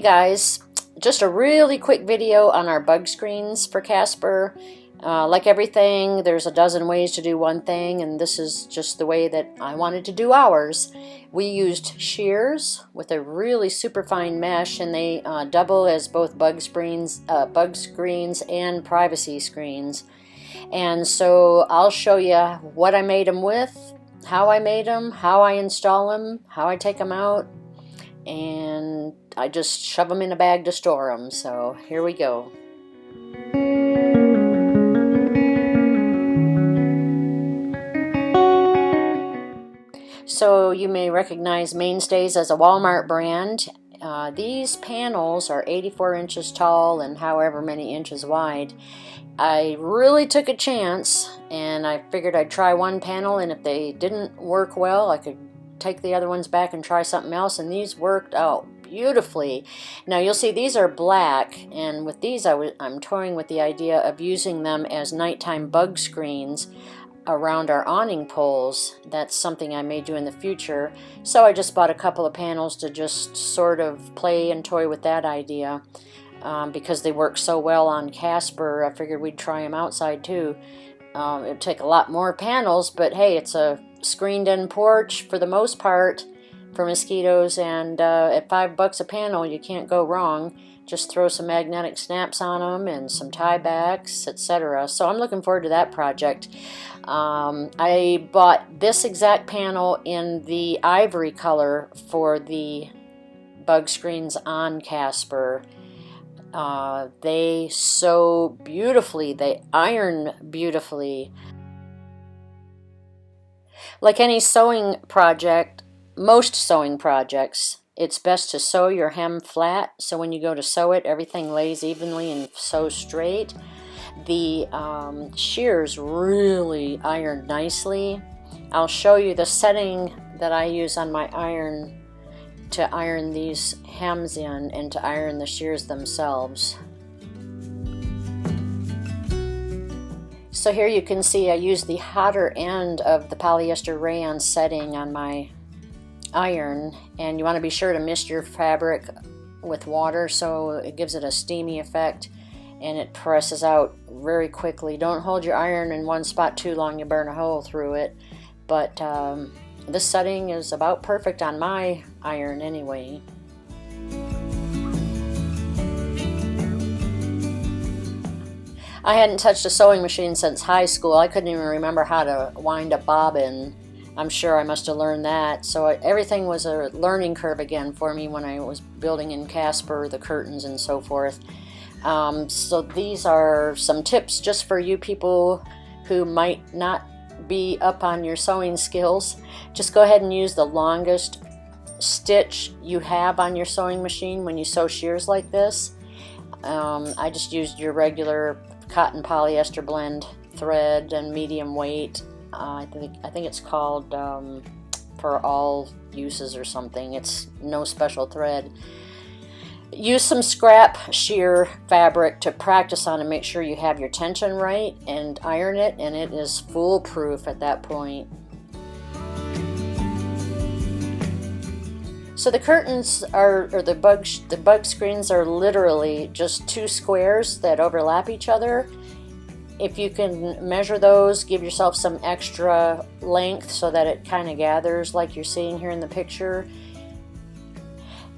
guys, just a really quick video on our bug screens for Casper. Like everything, there's a dozen ways to do one thing, and this is just the way that I wanted to do ours. We used shears with a really super fine mesh, and they double as both bug screens and privacy screens. And so I'll show you what I made them with, how I made them, how I install them, how I take them out, and I just shove them in a bag to store them. So here we go. So you may recognize Mainstays as a Walmart brand. These panels are 84 inches tall and however many inches wide. I really took a chance, and I figured I'd try one panel, and if they didn't work well, I could take the other ones back and try something else, and these worked out beautifully. Now you'll see these are black, and with these I'm toying with the idea of using them as nighttime bug screens around our awning poles. That's something I may do in the future, so I just bought a couple of panels to just sort of play and toy with that idea. Because they work so well on Casper, I figured we'd try them outside too. It'd take a lot more panels, but hey, it's a screened-in porch for the most part for mosquitoes, and at $5 a panel, you can't go wrong. Just throw some magnetic snaps on them and some tiebacks, etc. So I'm looking forward to that project. I bought this exact panel in the ivory color for the bug screens on Casper. They sew beautifully, they iron beautifully. Like any sewing project, most sewing projects, it's best to sew your hem flat, so when you go to sew it, everything lays evenly and sews straight. The shears really iron nicely. I'll show you the setting that I use on my iron to iron these hems in and to iron the shears themselves. So here you can see I use the hotter end of the polyester rayon setting on my iron, and you want to be sure to mist your fabric with water so it gives it a steamy effect and it presses out very quickly. Don't hold your iron in one spot too long, you burn a hole through it. But this setting is about perfect on my iron anyway. I hadn't touched a sewing machine since high school. I couldn't even remember how to wind a bobbin. I'm sure I must have learned that. So everything was a learning curve again for me when I was building in Casper, the curtains and so forth. So these are some tips just for you people who might not be up on your sewing skills. Just go ahead and use the longest stitch you have on your sewing machine when you sew shears like this. I just used your regular cotton polyester blend thread and medium weight. I think it's called for all uses or something. It's no special thread. Use some scrap sheer fabric to practice on and make sure you have your tension right, and iron it, and it is foolproof at that point. So the curtains are, or the bug screens are literally just two squares that overlap each other. If you can measure those, give yourself some extra length so that it kind of gathers like you're seeing here in the picture.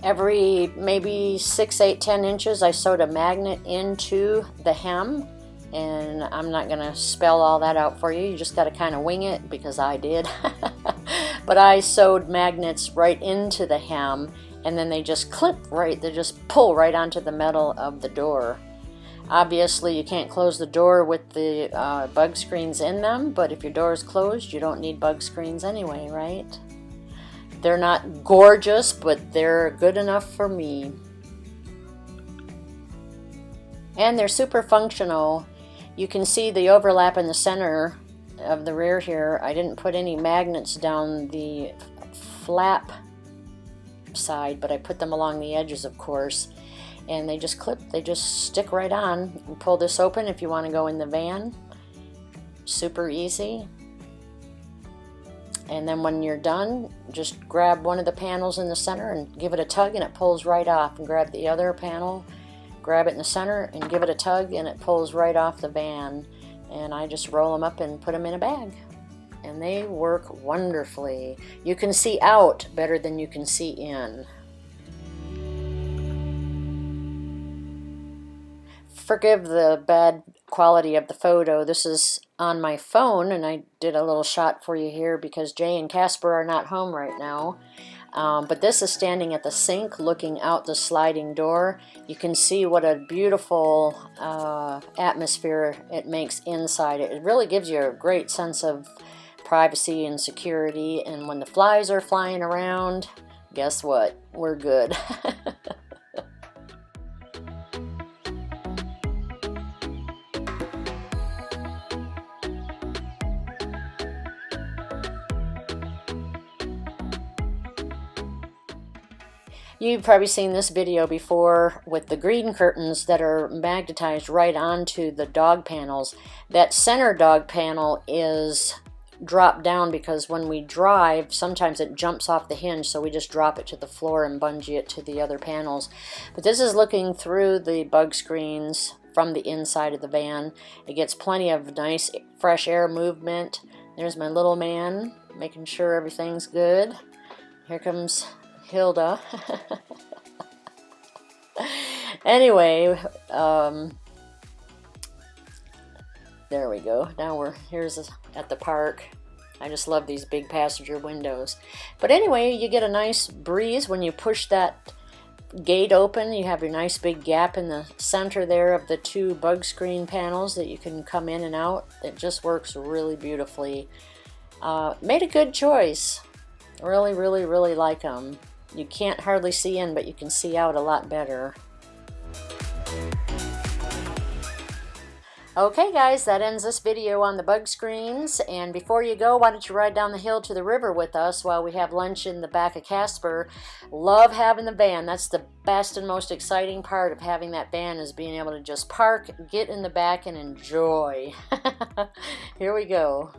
Every maybe 6, 8, 10 inches, I sewed a magnet into the hem, and I'm not going to spell all that out for you. You just got to kind of wing it, because I did. But I sewed magnets right into the hem, and then they just clip right, they just pull right onto the metal of the door. Obviously, you can't close the door with the bug screens in them, but if your door is closed, you don't need bug screens anyway, right? They're not gorgeous, but they're good enough for me. And they're super functional. You can see the overlap in the center of the rear here. I didn't put any magnets down the flap side, but I put them along the edges, of course. And they just clip, they just stick right on. You can pull this open if you want to go in the van. Super easy. And then when you're done, just grab one of the panels in the center and give it a tug and it pulls right off. And grab the other panel, grab it in the center and give it a tug and it pulls right off the van. And I just roll them up and put them in a bag. And they work wonderfully. You can see out better than you can see in. Forgive the bad quality of the photo. This is on my phone, and I did a little shot for you here because Jay and Casper are not home right now. But this is standing at the sink looking out the sliding door. You can see what a beautiful atmosphere it makes inside. It really gives you a great sense of privacy and security. And when the flies are flying around, guess what? We're good. You've probably seen this video before with the green curtains that are magnetized right onto the dog panels. That center dog panel is dropped down because when we drive, sometimes it jumps off the hinge, so we just drop it to the floor and bungee it to the other panels. But this is looking through the bug screens from the inside of the van. It gets plenty of nice fresh air movement. There's my little man making sure everything's good. Here comes Hilda. Anyway, there we go. Now here's at the park. I just love these big passenger windows. But anyway, you get a nice breeze when you push that gate open. You have your nice big gap in the center there of the two bug screen panels that you can come in and out. It just works really beautifully. Made a good choice. Really, really, really like them. You can't hardly see in, but you can see out a lot better. Okay guys, that ends this video on the bug screens. And before you go, why don't you ride down the hill to the river with us while we have lunch in the back of Casper. Love having the van. That's the best and most exciting part of having that van, is being able to just park, get in the back, and enjoy. Here we go.